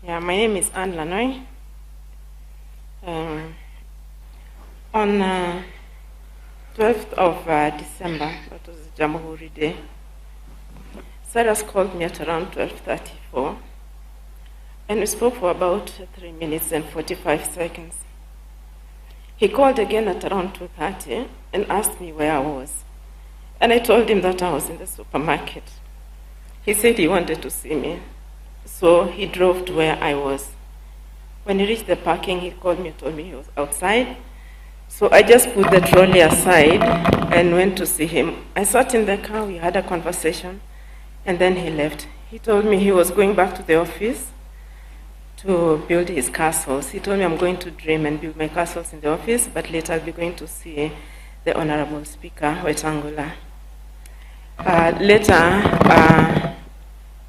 Yeah, my name is Anne Lanoy. On 12th of December, that was Jamhuri Day, Cyrus called me at around 12:34, and we spoke for about 3 minutes and 45 seconds. He called again at around 2:30 and asked me where I was, and I told him that I was in the supermarket. He said he wanted to see me, so he drove to where I was. When he reached the parking, he called me and told me he was outside. So I just put the trolley aside and went to see him. I sat in the car, we had a conversation, and then he left. He told me he was going back to the office to build his castles. He told me I'm going to dream and build my castles in the office, but later I'll be going to see the Honorable Speaker, Wetangula. Later,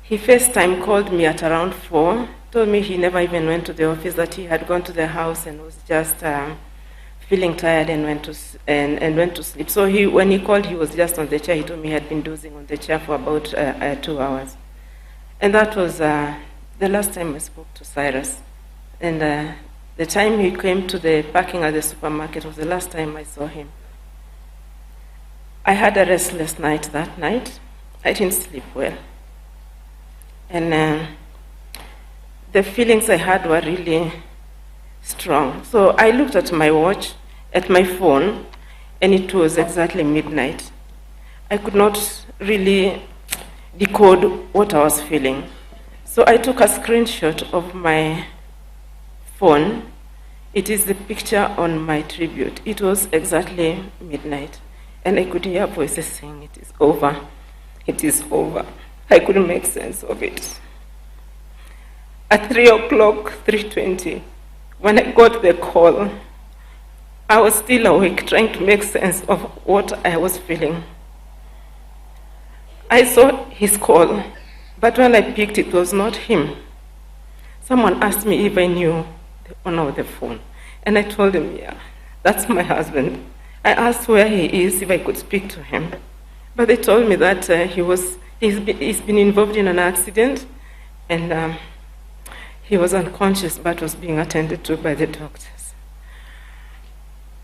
he FaceTime called me at around 4, told me he never even went to the office, that he had gone to the house and was just feeling tired and went to sleep. So when he called, he was just on the chair. He told me he had been dozing on the chair for about 2 hours. And that was the last time I spoke to Cyrus. And the time he came to the parking at the supermarket was the last time I saw him. I had a restless night that night. I didn't sleep well. And the feelings I had were really strong. So I looked at my watch, at my phone, and it was exactly midnight. I could not really decode what I was feeling. So I took a screenshot of my phone. It is the picture on my tribute. It was exactly midnight. And I could hear voices saying, "It is over. It is over." I couldn't make sense of it. At 3 o'clock, 3:20, when I got the call, I was still awake, trying to make sense of what I was feeling. I saw his call, but when I picked, it was not him. Someone asked me if I knew the owner of the phone, and I told him, yeah, that's my husband. I asked where he is, if I could speak to him. But they told me that he's been involved in an accident, and he was unconscious but was being attended to by the doctors.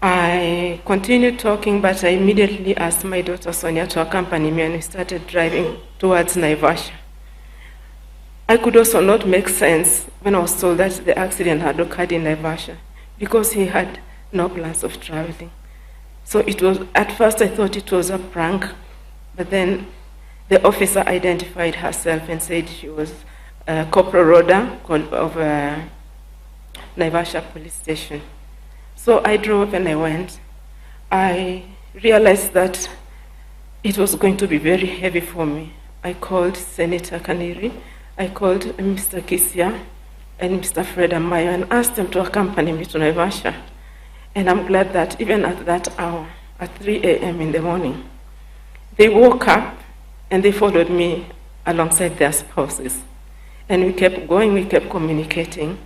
I continued talking, but I immediately asked my daughter Sonia to accompany me, and we started driving towards Naivasha. I could also not make sense when I was told that the accident had occurred in Naivasha, because he had no plans of traveling. So at first I thought it was a prank, but then the officer identified herself and said she was Corporal Rhoda of Naivasha Police Station. So I drove and I went. I realized that it was going to be very heavy for me. I called Senator Kaniri, I called Mr. Kisia and Mr. Fred Amayo and asked them to accompany me to Naivasha. And I'm glad that even at that hour, at 3 a.m. in the morning, they woke up and they followed me alongside their spouses. And we kept going, we kept communicating.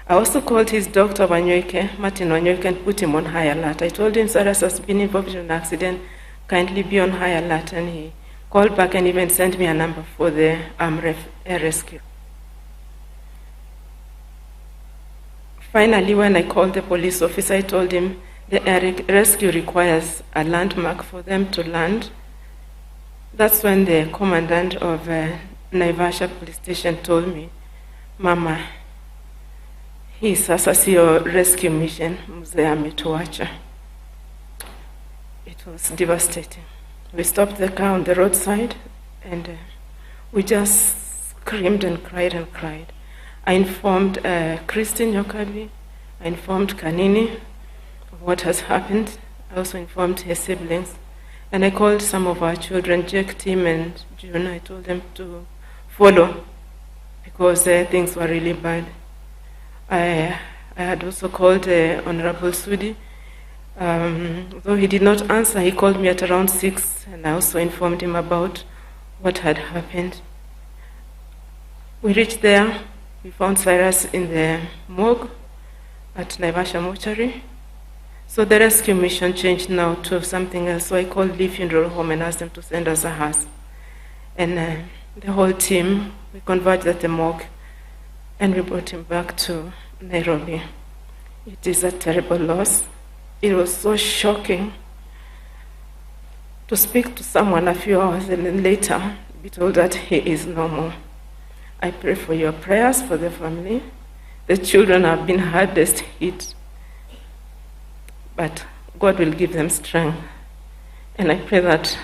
I also called his doctor, Martin Wanyoike, and put him on high alert. I told him Cyrus has been involved in an accident, kindly be on high alert. And he called back and even sent me a number for the air rescue. Finally, when I called the police officer, I told him the air rescue requires a landmark for them to land. That's when the commandant of Naivasha Police Station told me, "Mama, hii sasa sio rescue mission, mzee ametuacha." It was devastating. We stopped the car on the roadside and we just screamed and cried and cried. I informed Christine Yokabi, I informed Kanini of what has happened. I also informed her siblings. And I called some of our children, Jake, Tim, and June. I told them to follow because things were really bad. I had also called Honorable Sudi. Though he did not answer, he called me at around 6, and I also informed him about what had happened. We reached there. We found Cyrus in the morgue at Naivasha Mortuary. So the rescue mission changed now to something else. So I called Lee Funeral Home and asked them to send us a hearse. And the whole team, we converged at the morgue. and we brought him back to Nairobi. It is a terrible loss. It was so shocking to speak to someone a few hours and then later be told that he is no more. I pray for your prayers for the family. The children have been hardest hit, but God will give them strength. And I pray that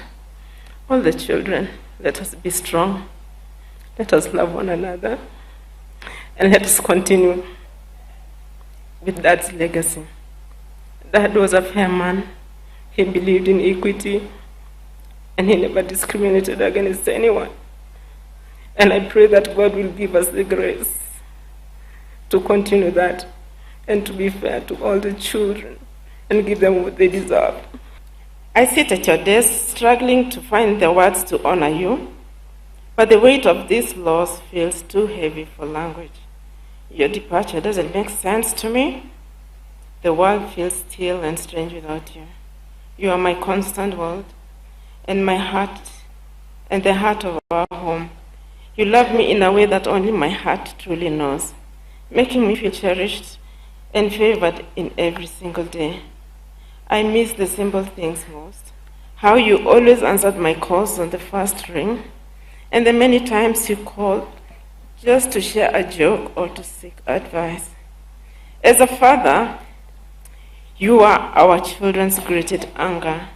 all the children, let us be strong. Let us love one another. And let us continue with Dad's legacy. Dad was a fair man. He believed in equity, and he never discriminated against anyone. And I pray that God will give us the grace to continue that and to be fair to all the children and give them what they deserve. I sit at your desk struggling to find the words to honor you, but the weight of this loss feels too heavy for language. Your departure doesn't make sense to me. The world feels still and strange without you. You are my constant world and my heart and the heart of our home. You love me in a way that only my heart truly knows, making me feel cherished and favored in every single day. I miss the simple things most. How you always answered my calls on the first ring, and the many times you called just to share a joke or to seek advice. As a father, you are our children's greatest anger.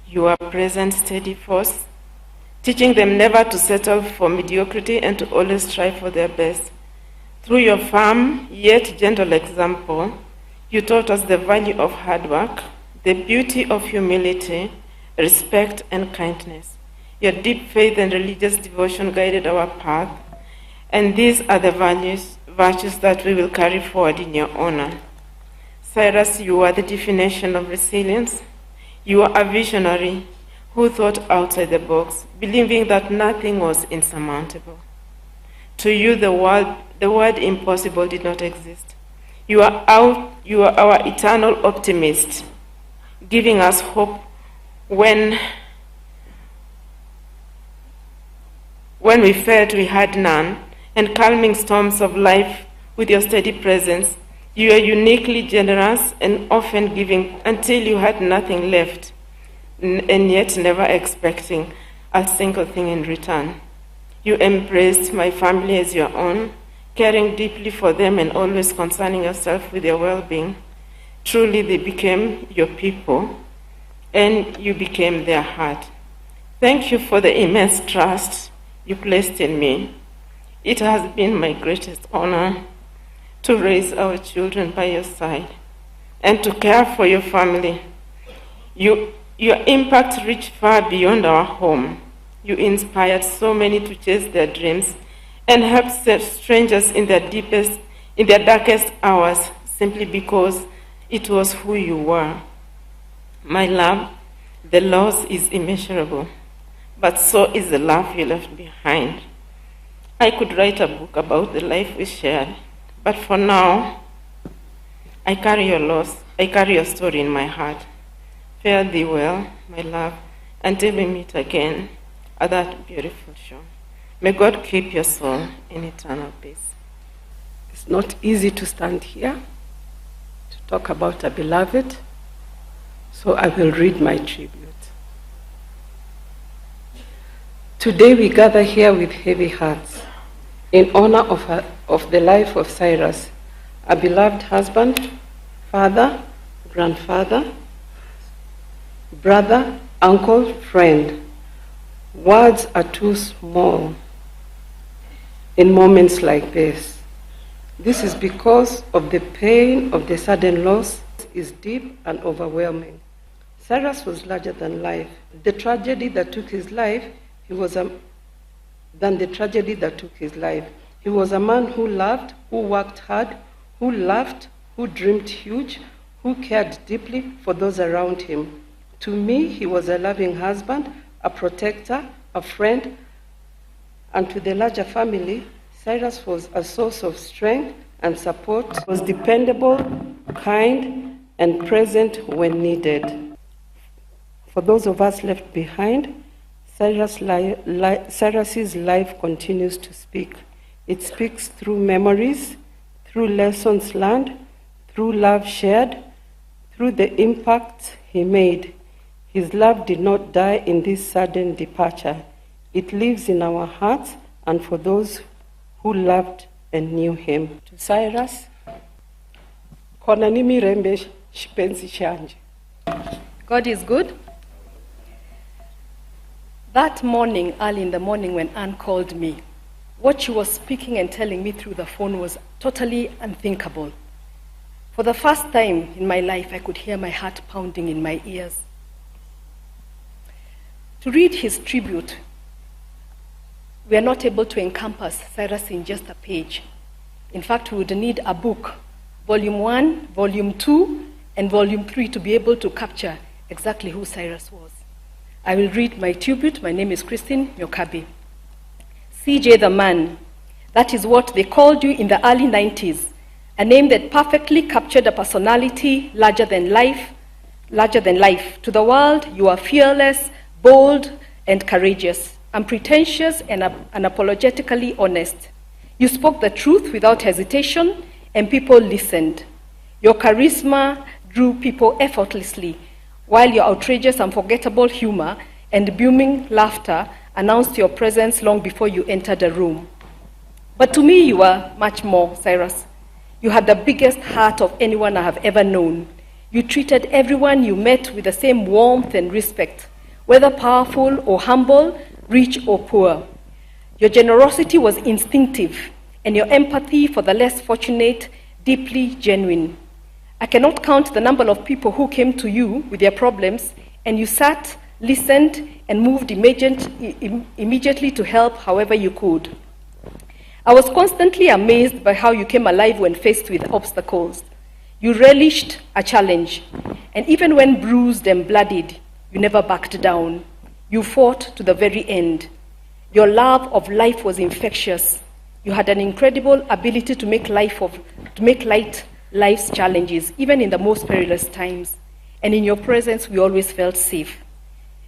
You are present, steady force, teaching them never to settle for mediocrity and to always strive for their best. Through your firm yet gentle example, you taught us the value of hard work, the beauty of humility, respect, and kindness. Your deep faith and religious devotion guided our path, and these are the virtues that we will carry forward in your honor. Cyrus, you are the definition of resilience. You are a visionary who thought outside the box, believing that nothing was insurmountable. To you, the word impossible did not exist. You are our eternal optimist, giving us hope when we felt we had none, and calming storms of life with your steady presence. You are uniquely generous and often giving until you had nothing left, and yet never expecting a single thing in return. You embraced my family as your own, caring deeply for them and always concerning yourself with their well-being. Truly, they became your people, and you became their heart. Thank you for the immense trust you placed in me. It has been my greatest honor to raise our children by your side and to care for your family. Your impact reached far beyond our home. You inspired so many to chase their dreams and helped set strangers in their darkest hours simply because it was who you were. My love, the loss is immeasurable, but so is the love you left behind. I could write a book about the life we shared, but for now, I carry your story in my heart. Fare thee well, my love, until we meet again at that beautiful shore. May God keep your soul in eternal peace. It's not easy to stand here to talk about a beloved, so I will read my tribute. Today we gather here with heavy hearts in honor of the life of Cyrus, a beloved husband, father, grandfather, brother, uncle, friend. Words are too small in moments like this. This is because of the pain of the sudden loss is deep and overwhelming. Cyrus was larger than life. The tragedy that took his life, he was a man who loved, who worked hard, who laughed, who dreamed huge, who cared deeply for those around him. To me, he was a loving husband, a protector, a friend, and to the larger family, Cyrus was a source of strength and support. He was dependable, kind, and present when needed. For those of us left behind, Cyrus's life continues to speak. It speaks through memories, through lessons learned, through love shared, through the impact he made. His love did not die in this sudden departure. It lives in our hearts and for those who loved and knew him. To Cyrus, God is good. That morning, early in the morning when Anne called me, what she was speaking and telling me through the phone was totally unthinkable. For the first time in my life, I could hear my heart pounding in my ears. To read his tribute, we are not able to encompass Cyrus in just a page. In fact, we would need a book, Volume 1, Volume 2, and Volume 3 to be able to capture exactly who Cyrus was. I will read my tribute. My name is Christine Nyokabi. CJ the Man, that is what they called you in the early 90s, a name that perfectly captured a personality larger than life. To the world, you are fearless, bold, and courageous, unpretentious, and unapologetically honest. You spoke the truth without hesitation, and people listened. Your charisma drew people effortlessly, while your outrageous, unforgettable humor and booming laughter announced your presence long before you entered the room. But to me, you were much more, Cyrus. You had the biggest heart of anyone I have ever known. You treated everyone you met with the same warmth and respect, whether powerful or humble, rich or poor. Your generosity was instinctive, and your empathy for the less fortunate, deeply genuine. I cannot count the number of people who came to you with their problems, and you sat, listened, and moved immediately to help however you could. I was constantly amazed by how you came alive when faced with obstacles. You relished a challenge, and even when bruised and bloodied, you never backed down. You fought to the very end. Your love of life was infectious. You had an incredible ability to make light life's challenges, even in the most perilous times. And in your presence, we always felt safe.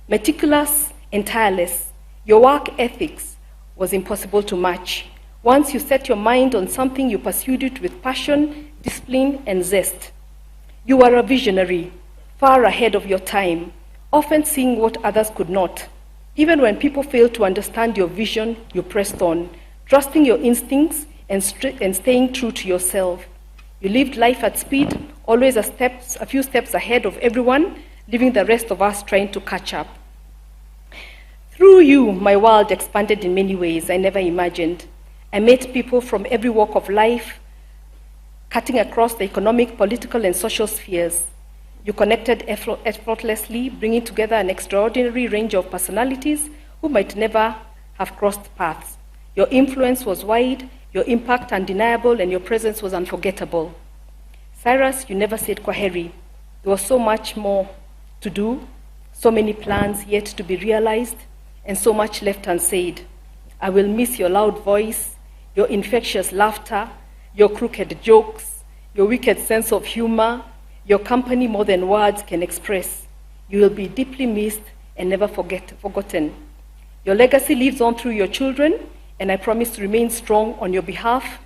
Meticulous and tireless, your work ethics was impossible to match. Once you set your mind on something, you pursued it with passion, discipline, and zest. You were a visionary, far ahead of your time, often seeing what others could not. Even when people failed to understand your vision, you pressed on, trusting your instincts and staying true to yourself. You lived life at speed, always a few steps ahead of everyone, leaving the rest of us trying to catch up. Through you, my world expanded in many ways I never imagined. I met people from every walk of life, cutting across the economic, political, and social spheres. You connected effortlessly, bringing together an extraordinary range of personalities who might never have crossed paths. Your influence was wide, your impact undeniable, and your presence was unforgettable. Cyrus, you never said kwaheri. There was so much more to do, so many plans yet to be realized, and so much left unsaid. I will miss your loud voice, your infectious laughter, your crooked jokes, your wicked sense of humor, your company more than words can express. You will be deeply missed and never forgotten. Your legacy lives on through your children, and I promise to remain strong on your behalf,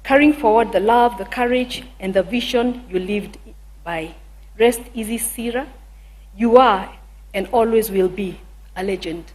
carrying forward the love, the courage, and the vision you lived by. Rest easy, Sira. You are and always will be a legend.